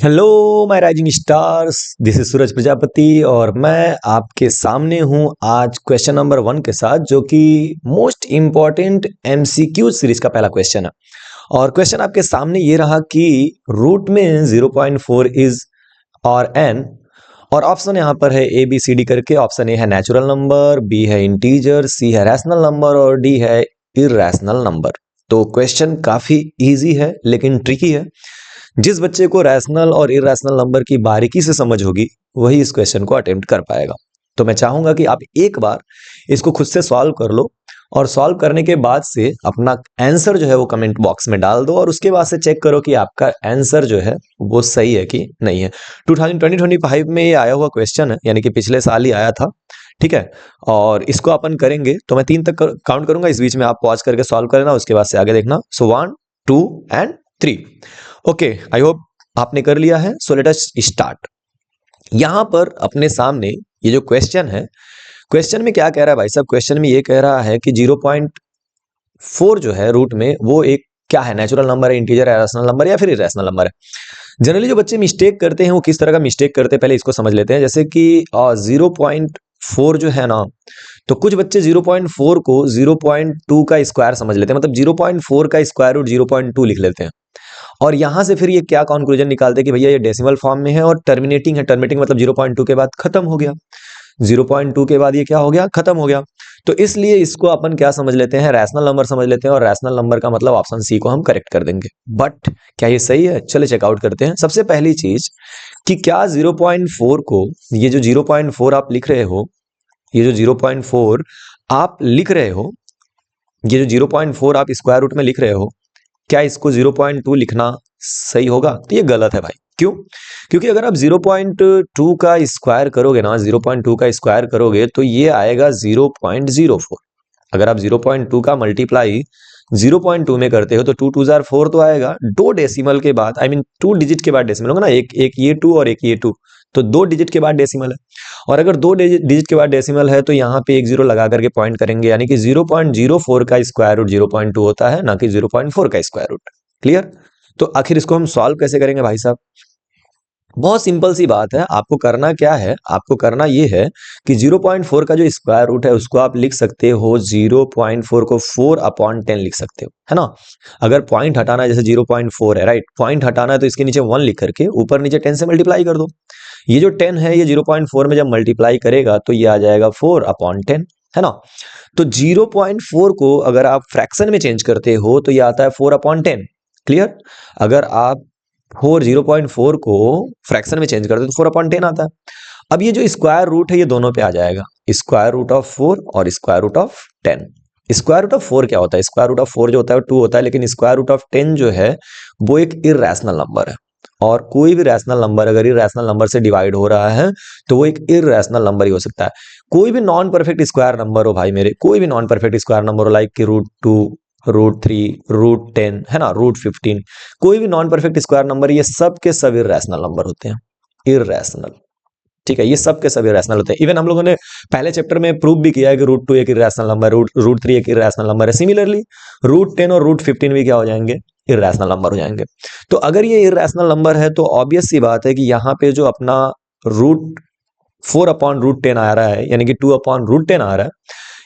Hello my rising stars, this is Suraj Prajapati और मैं आपके सामने हूं आज क्वेश्चन नंबर 1 के साथ, जो कि मोस्ट इम्पॉर्टेंट एमसीक्यू सीरीज का पहला क्वेश्चन है। और क्वेश्चन आपके सामने ये रहा कि रूट में 0.4 इज और एन, और ऑप्शन यहाँ पर है ए बी सी डी करके। ऑप्शन ए है नेचुरल नंबर, बी है इंटीजर, सी है रैशनल नंबर और डी है इरैशनल नंबर। तो क्वेश्चन काफी इजी है लेकिन ट्रिकी है। जिस बच्चे को रैशनल और इरैशनल नंबर की बारीकी से समझ होगी वही इस क्वेश्चन को अटेम्प्ट कर पाएगा। तो मैं चाहूंगा कि आप एक बार इसको खुद से सॉल्व कर लो और सॉल्व करने के बाद से अपना आंसर जो है वो कमेंट बॉक्स में डाल दो और उसके बाद से चेक करो कि आपका आंसर जो है वो सही है कि नहीं है। 2025 में ये आया हुआ क्वेश्चन है, यानी कि पिछले साल ही आया था। ठीक है, और इसको अपन करेंगे तो मैं 3 तक काउंट करूंगा, इस बीच में आप पॉज करके सॉल्व करना, उसके बाद से आगे देखना। सो 1 2 एंड 3। ओके, आई होप आपने कर लिया है। So let us start. यहां पर अपने सामने ये जो क्वेश्चन है, क्वेश्चन में क्या कह रहा है भाई साहब? क्वेश्चन में ये कह रहा है कि 0.4 जो है रूट में वो एक क्या है, नेचुरल नंबर है, इंटीजर है, रैशनल नंबर या फिर इरैशनल नंबर है। जनरली जो बच्चे मिस्टेक करते हैं वो किस तरह का मिस्टेक करते हैं पहले इसको समझ लेते हैं। जैसे कि 0.4 जो है ना, तो कुछ बच्चे 0.4 को 0.2 का स्क्वायर समझ लेते हैं, मतलब 0.4 का स्क्वायर रूट 0.2 लिख लेते हैं। और यहां से फिर ये क्या कंक्लूजन निकालते हैं कि भैया ये डेसिमल फॉर्म में है और टर्मिनेटिंग है। टर्मिनेटिंग मतलब 0.2 के बाद खत्म हो गया, 0.2 के बाद ये क्या हो गया, खत्म हो गया। तो इसलिए इसको अपन क्या समझ लेते हैं, रैशनल नंबर समझ लेते हैं, और रैशनल नंबर का मतलब ऑप्शन सी को हम करेक्ट कर देंगे। बट क्या ये सही है? चले चेकआउट करते हैं। सबसे पहली चीज कि क्या 0.4 को, ये जो 0.4 आप लिख रहे हो, ये जो 0.4 आप लिख रहे हो, ये जो 0.4 आप स्क्वायर रूट में लिख रहे हो, क्या इसको 0.2 लिखना सही होगा? तो ये गलत है भाई। क्यों? क्योंकि अगर आप 0.2 का स्क्वायर करोगे ना, 0.2 का स्क्वायर करोगे तो ये आएगा 0.04। अगर आप 0.2 का मल्टीप्लाई 0.2 में करते हो तो 2 2 जार 4 तो आएगा। 2 डेसिमल के बाद, आई मीन 2 डिजिट के बाद डेसिमल होगा ना, एक ये 2 और एक ये 2, तो 2 डिजिट के बाद डेसिमल है। और अगर 2 डिजिट के बाद डेसिमल है तो यहाँ पे एक जीरो लगा करके पॉइंट करेंगे, यानी कि 0.04 का स्क्वायर रूट 0.2 होता है, ना कि 0.4 का स्क्वायर रूट। क्लियर? तो आखिर इसको हम सॉल्व कैसे करेंगे भाई साहब? बहुत सिंपल सी बात है। आपको करना क्या है, आपको करना ये है कि 0.4 का जो स्क्वायर रूट है उसको आप लिख सकते हो, 0.4 को 4/10 लिख सकते हो, है ना। अगर पॉइंट हटाना है, जैसे 0.4 है, राइट, पॉइंट हटाना है तो इसके नीचे 1 लिख करके ऊपर नीचे 10 से मल्टीप्लाई कर दो। ये जो 10 है ये 0.4 में जब मल्टीप्लाई करेगा तो ये आ जाएगा 4/10, है ना। तो 0.4 को अगर आप फ्रैक्शन में चेंज करते हो तो ये आता है 4/10। क्लियर? अगर आप 0.4 को फ्रैक्शन में चेंज करते हो तो 4/10 आता है। अब ये जो स्क्वायर रूट है ये दोनों पे आ जाएगा, स्क्वायर रूट ऑफ 4 और square root of 10। Square root of 4 क्या होता है? स्क्वायर रूट ऑफ 4 जो होता है 2 होता है, लेकिन स्क्वायर रूट ऑफ 10 जो है वो एक इरैशनल नंबर है। और कोई भी रैशनल नंबर अगर इरैशनल नंबर से डिवाइड हो रहा है तो वो एक इरैशनल नंबर ही हो सकता है। कोई भी नॉन परफेक्ट स्क्वायर नंबर हो भाई मेरे, कोई भी नॉन परफेक्ट स्क्वायर नंबर हो, लाइक कि √2, √3, √10, है ना, √15, कोई भी नॉन परफेक्ट स्क्वायर नंबर, ये सब के सब इरैशनल नंबर होते हैं। इरैशनल, ठीक है, ये सब के सब इरैशनल होते हैं। इवन हम लोगों ने पहले चैप्टर में प्रूव भी किया है कि √2 एक इरैशनल नंबर है, √3 एक इरैशनल नंबर है। सिमिलरली √10 और √15 भी क्या हो जाएंगे, इरैशनल नंबर हो जाएंगे। तो अगर ये इरैशनल नंबर है तो ऑब्वियस सी बात है कि यहाँ पे जो अपना √4/√10 आ रहा है, यानी कि 2/√10 आ रहा है,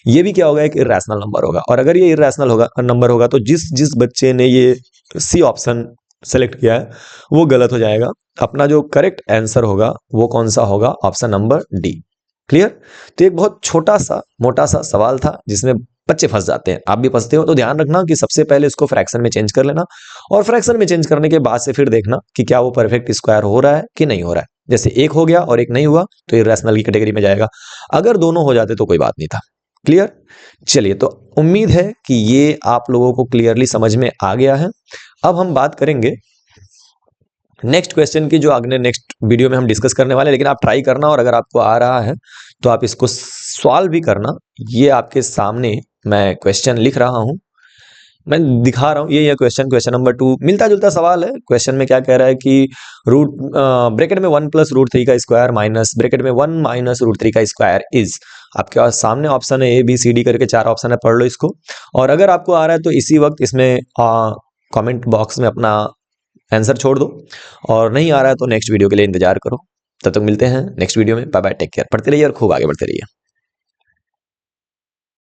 ये भी क्या होगा, एक इरैशनल नंबर होगा। और अगर ये इरैशनल होगा नंबर होगा तो जिस जिस बच्चे ने ये सी ऑप्शन सेलेक्ट किया है वो गलत हो जाएगा। अपना जो करेक्ट आंसर होगा वो कौन सा होगा? Option number D. क्लियर? तो एक बहुत छोटा सा मोटा सा सवाल था जिसमें बच्चे फंस जाते हैं, आप भी फंसते हो। तो ध्यान रखना कि सबसे पहले इसको फ्रैक्शन में चेंज कर लेना, और फ्रैक्शन में चेंज करने के बाद से फिर देखना कि क्या वो परफेक्ट स्क्वायर हो रहा है कि नहीं हो रहा है। जैसे एक हो गया और एक नहीं हुआ तो इरैशनल की कैटेगरी में जाएगा, अगर दोनों हो जाते तो कोई बात नहीं था। क्लियर? चलिए, तो उम्मीद है कि ये आप लोगों को क्लियरली समझ में आ गया है। अब हम बात करेंगे नेक्स्ट क्वेश्चन की, जो अगले नेक्स्ट वीडियो में हम डिस्कस करने वाले हैं। लेकिन आप ट्राई करना, और अगर आपको आ रहा है तो आप इसको सॉल्व भी करना। ये आपके सामने मैं क्वेश्चन लिख रहा हूं, मैं दिखा रहा हूं, ये क्वेश्चन, क्वेश्चन नंबर 2 मिलता जुलता सवाल है। क्वेश्चन में क्या कह रहा है कि रूट ब्रैकेट में 1 + √3 का स्क्वायर माइनस ब्रैकेट में 1 - √3 का स्क्वायर इज। आपके पास सामने ऑप्शन है ABCD करके 4 ऑप्शन है, पढ़ लो इसको। और अगर आपको आ रहा है तो इसी वक्त इसमें कमेंट बॉक्स में अपना आंसर छोड़ दो, और नहीं आ रहा है तो नेक्स्ट वीडियो के लिए इंतजार करो। तब तक मिलते हैं नेक्स्ट वीडियो में। बाय बाय, टेक केयर, पढ़ते रहिए और खूब आगे बढ़ते रहिए।